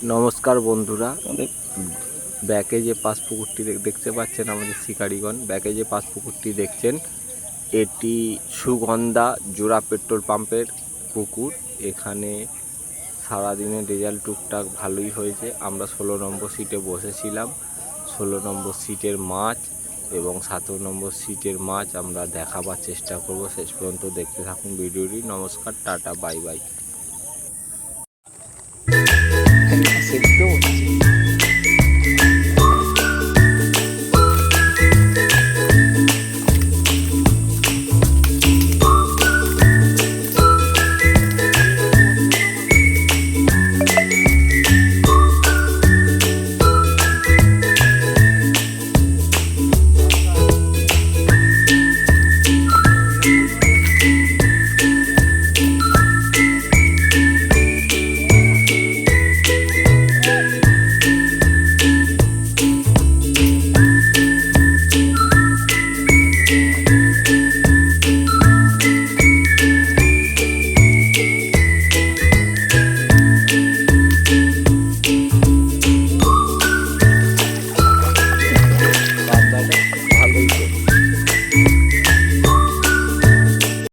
নমস্কার বন্ধুরা, ব্যাকে যে পাঁচ পুকুরটি দেখতে পাচ্ছেন আমাদের শিকারীগণ, ব্যাকে যে পাঁচ পুকুরটি দেখছেন এটি সুগন্ধা জোড়া পেট্রোল পাম্পের পুকুর। এখানে সারাদিনের রেজাল্ট টুকটাক ভালোই হয়েছে। আমরা 16 নম্বর সিটে বসেছিলাম। 16 নম্বর সিটের মাছ এবং 17 নম্বর সিটের মাছ আমরা দেখাবার চেষ্টা করব। শেষ পর্যন্ত দেখতে থাকুন ভিডিওটি। নমস্কার, টাটা, বাই বাই।